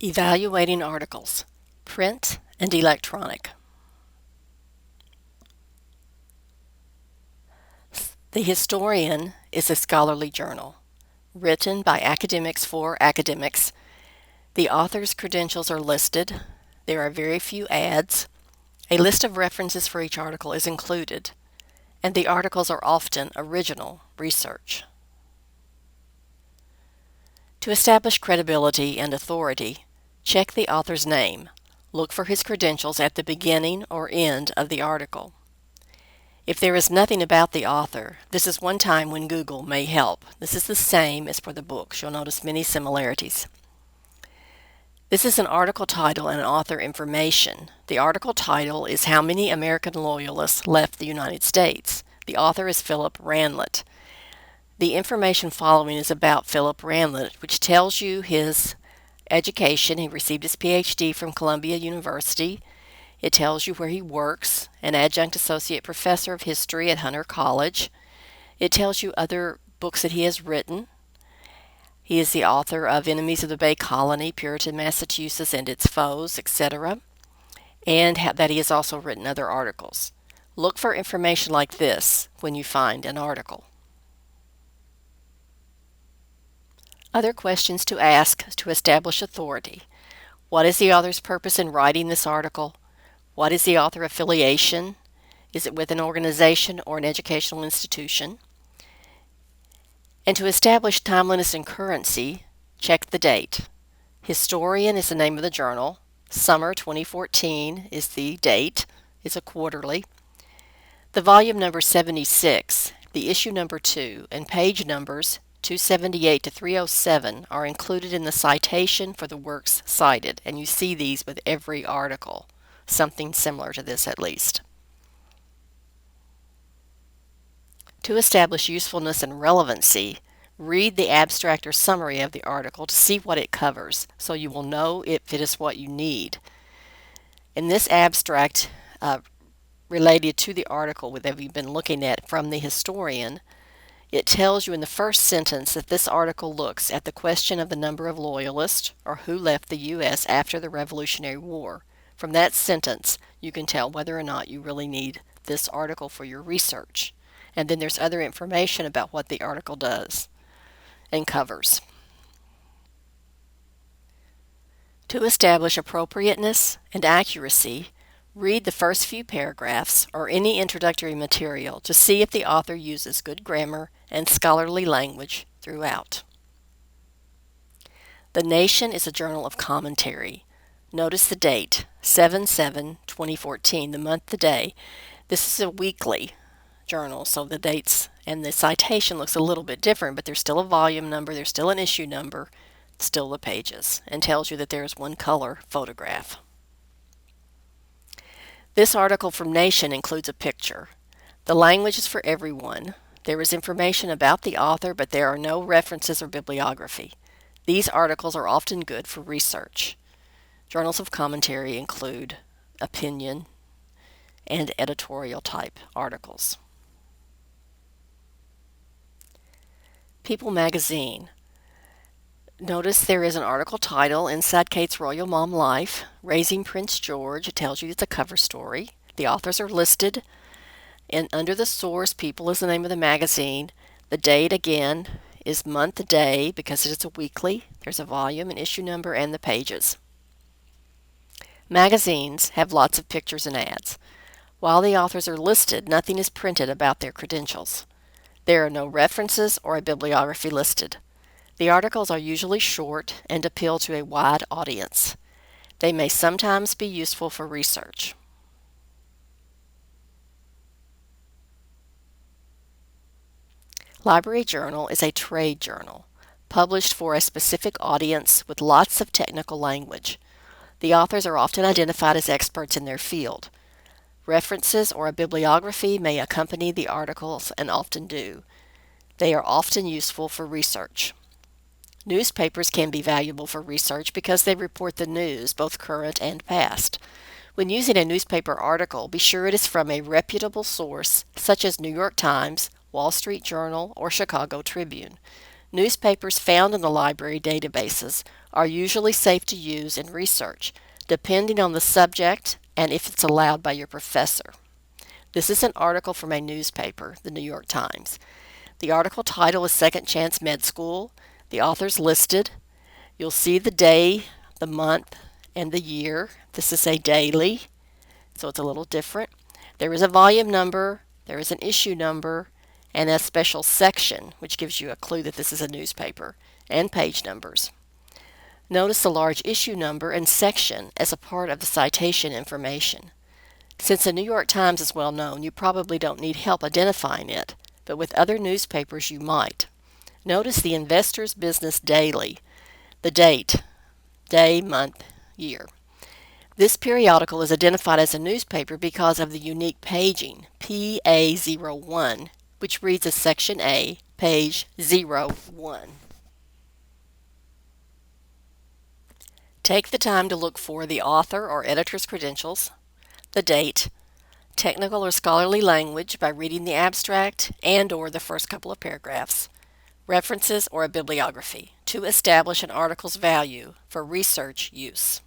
Evaluating articles, print and electronic. The Historian is a scholarly journal, written by academics for academics. The author's credentials are listed. There are very few ads. A list of references for each article is included, and the articles are often original research. To establish credibility and authority, check the author's name. Look for his credentials at the beginning or end of the article. If there is nothing about the author, this is one time when Google may help. This is the same as for the books. You'll notice many similarities. This is an article title and author information. The article title is How Many American Loyalists Left the United States. The author is Philip Ranlett. The information following is about Philip Ranlett, which tells you his education. He received his PhD from Columbia University. It tells you where he works, an adjunct associate professor of history at Hunter College. It tells you other books that he has written. He is the author of Enemies of the Bay Colony, Puritan Massachusetts and Its Foes, etc., and that he has also written other articles. Look for information like this when you find an article. Other questions to ask to establish authority. What is the author's purpose in writing this article? What is the author affiliation? Is it with an organization or an educational institution? And to establish timeliness and currency, check the date. Historian is the name of the journal. Summer 2014 is the date. It's a quarterly. The volume number 76, the issue number 2, and page numbers 278 to 307 are included in the citation for the works cited, and you see these with every article, something similar to this at least. To establish usefulness and relevancy, read the abstract or summary of the article to see what it covers, so you will know if it is what you need. In this abstract related to the article that we've been looking at from the Historian, it tells you in the first sentence that this article looks at the question of the number of loyalists, or who left the U.S. after the Revolutionary War. From that sentence, you can tell whether or not you really need this article for your research. And then there's other information about what the article does and covers. To establish appropriateness and accuracy, read the first few paragraphs or any introductory material to see if the author uses good grammar and scholarly language throughout. The Nation is a journal of commentary. Notice the date, 7/7/2014, the month, the day. This is a weekly journal, so the dates and the citation looks a little bit different, but there's still a volume number, there's still an issue number, still the pages, and tells you that there's one color photograph. This article from Nation includes a picture. The language is for everyone. There is information about the author, but there are no references or bibliography. These articles are often good for research. Journals of commentary include opinion and editorial type articles. People magazine. Notice there is an article title inside Kate's Royal Mom Life, Raising Prince George. It tells you it's a cover story. The authors are listed, and under the source, People is the name of the magazine. The date, again, is month, day, because it is a weekly. There's a volume, an issue number, and the pages. Magazines have lots of pictures and ads. While the authors are listed, nothing is printed about their credentials. There are no references or a bibliography listed. The articles are usually short and appeal to a wide audience. They may sometimes be useful for research. Library Journal is a trade journal, published for a specific audience with lots of technical language. The authors are often identified as experts in their field. References or a bibliography may accompany the articles and often do. They are often useful for research. Newspapers can be valuable for research because they report the news, both current and past. When using a newspaper article, be sure it is from a reputable source, such as New York Times, Wall Street Journal, or Chicago Tribune. Newspapers found in the library databases are usually safe to use in research, depending on the subject and if it's allowed by your professor. This is an article from a newspaper, the New York Times. The article title is Second Chance Med School. The author's listed. You'll see the day, the month, and the year. This is a daily, so it's a little different. There is a volume number, there is an issue number, and a special section, which gives you a clue that this is a newspaper, and page numbers. Notice the large issue number and section as a part of the citation information. Since the New York Times is well known, you probably don't need help identifying it, but with other newspapers you might. Notice the Investor's Business Daily, the date, day, month, year. This periodical is identified as a newspaper because of the unique paging, PA01, which reads as Section A, page 01. Take the time to look for the author or editor's credentials, the date, technical or scholarly language by reading the abstract and/or the first couple of paragraphs, references or a bibliography to establish an article's value for research use.